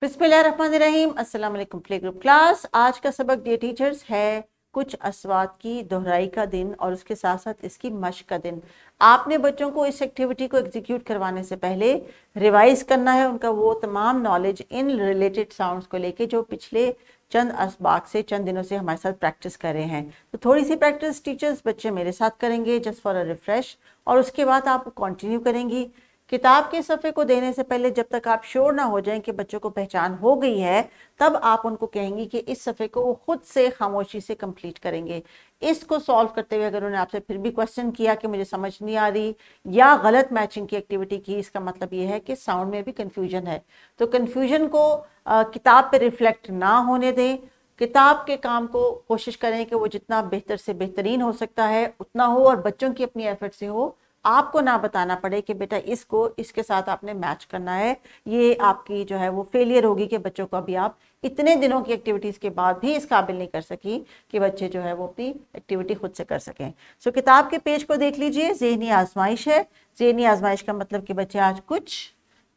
बिस्मिल्लाहिर्रहमानिर्रहीम। अस्सलाम वालेकुम प्ले ग्रुप क्लास। आज का सबक डियर टीचर्स है कुछ अस्वात की दोहराई का दिन और उसके साथ साथ इसकी मश्क का दिन। आपने बच्चों को इस एक्टिविटी को एग्जीक्यूट करवाने से पहले रिवाइज करना है उनका वो तमाम नॉलेज इन रिलेटेड साउंड्स को लेके जो पिछले चंद असबाक से चंद दिनों से हमारे साथ प्रैक्टिस कर रहे हैं। तो थोड़ी सी प्रैक्टिस टीचर्स बच्चे मेरे साथ करेंगे जस्ट फॉर अ रिफ्रेश, और उसके बाद आप कंटिन्यू करेंगी। किताब के सफ़े को देने से पहले जब तक आप श्योर ना हो जाएं कि बच्चों को पहचान हो गई है, तब आप उनको कहेंगी कि इस सफ़े को वो खुद से खामोशी से कंप्लीट करेंगे। इसको सॉल्व करते हुए अगर उन्होंने आपसे फिर भी क्वेश्चन किया कि मुझे समझ नहीं आ रही या गलत मैचिंग की एक्टिविटी की, इसका मतलब ये है कि साउंड में भी कन्फ्यूजन है। तो कन्फ्यूजन को किताब पे रिफ्लेक्ट ना होने दें। किताब के काम को कोशिश करें कि वो जितना बेहतर से बेहतरीन हो सकता है उतना हो, और बच्चों की अपनी एफर्ट से हो। आपको ना बताना पड़े कि बेटा इसको इसके साथ आपने मैच करना है। ये आपकी जो है वो फेलियर होगी कि बच्चों को अभी आप इतने दिनों की एक्टिविटीज़ के बाद भी इस काबिल नहीं कर सकी कि बच्चे जो है वो अपनी एक्टिविटी खुद से कर सकें। सो किताब के पेज को देख लीजिए। ज़हनी आजमाइश है। ज़हनी आजमाइश का मतलब कि बच्चे आज कुछ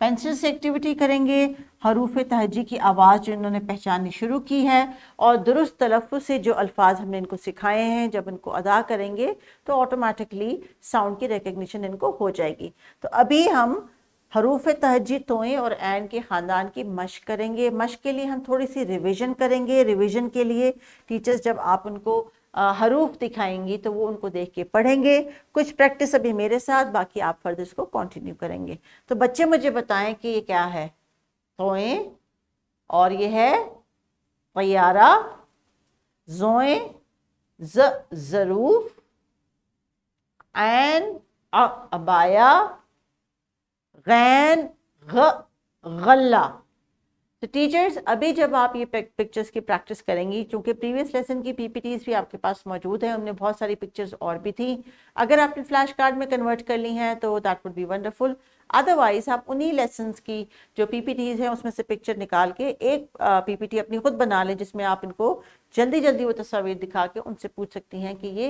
पेंसिल से एक्टिविटी करेंगे। हरूफ तहजी की आवाज़ जो इन्होंने पहचाननी शुरू की है और दुरुस्त तलफ़्फ़ुज़ से जो अल्फाज हमने इनको सिखाए हैं, जब इनको अदा करेंगे तो ऑटोमेटिकली साउंड की रिकग्निशन इनको हो जाएगी। तो अभी हम हरूफ तहजी तोएं और ऐन के ख़ानदान की मश्क करेंगे। मश्क के लिए हम थोड़ी सी रिवीजन करेंगे। रिवीजन के लिए टीचर्स जब आप उनको हरूफ दिखाएंगी तो वो उनको देख के पढ़ेंगे। कुछ प्रैक्टिस अभी मेरे साथ, बाकी आप फर्दर इसको कंटिन्यू करेंगे। तो बच्चे मुझे बताएं कि ये क्या है। तोएं और ये है तैयारा, जोएं ज़रूफ, ऐन अबाया, गैन गल्ला। तो टीचर्स अभी जब आप ये पिक्चर्स की प्रैक्टिस करेंगी, क्योंकि प्रीवियस लेसन की पीपीटीज भी आपके पास मौजूद है, उनमें बहुत सारी पिक्चर्स और भी थी। अगर आपने फ्लैश कार्ड में कन्वर्ट कर ली हैं तो that would be wonderful. Otherwise आप उन्हीं लेसन्स की जो पीपीटीज हैं उसमें से पिक्चर निकाल के एक पीपीटी अपनी खुद बना लें, जिसमें आप इनको जल्दी जल्दी वो तस्वीर दिखा के उनसे पूछ सकती हैं कि ये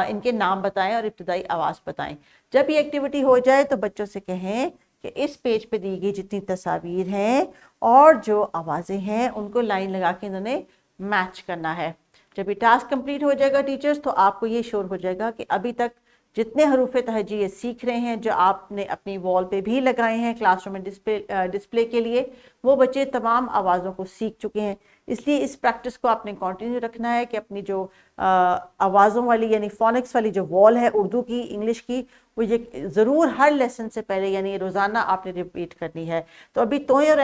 इनके नाम बताएं और इब्तदाई आवाज़ बताएं। जब ये एक्टिविटी हो जाए तो बच्चों से कहें कि इस पेज पे दी गई जितनी तस्वीर हैं और जो आवाज़ें हैं उनको लाइन लगा के इन्होंने मैच करना है। जब ये टास्क कंप्लीट हो जाएगा टीचर्स, तो आपको ये श्योर हो जाएगा कि अभी तक जितने हरूफ तहजी ये सीख रहे हैं, जो आपने अपनी वॉल पे भी लगाए हैं क्लासरूम में डिस्प्ले के लिए, वो बच्चे तमाम आवाज़ों को सीख चुके हैं। इसलिए इस प्रैक्टिस को आपने कंटिन्यू रखना है कि अपनी जो आवाज़ों वाली यानी फोनिक्स वाली जो वॉल है उर्दू की, इंग्लिश की, वो ये ज़रूर हर लेसन से पहले यानी रोज़ाना आपने रिपीट करनी है। तो अभी तोएं और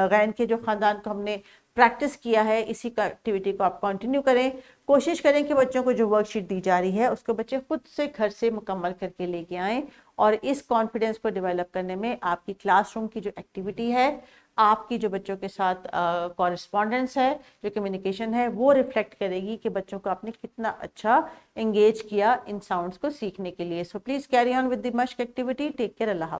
गैन के जो ख़ानदान को हमने प्रैक्टिस किया है, इसी का एक्टिविटी को आप कंटिन्यू करें। कोशिश करें कि बच्चों को जो वर्कशीट दी जा रही है उसको बच्चे खुद से घर से मुकम्मल करके लेके आएँ, और इस कॉन्फिडेंस को डेवलप करने में आपकी क्लासरूम की जो एक्टिविटी है, आपकी जो बच्चों के साथ कॉरेस्पॉन्डेंस है, जो कम्युनिकेशन है, वो रिफ्लेक्ट करेगी कि बच्चों को आपने कितना अच्छा एंगेज किया इन साउंड्स को सीखने के लिए। So please carry on with the मश्क एक्टिविटी। Take care. अल्लाह।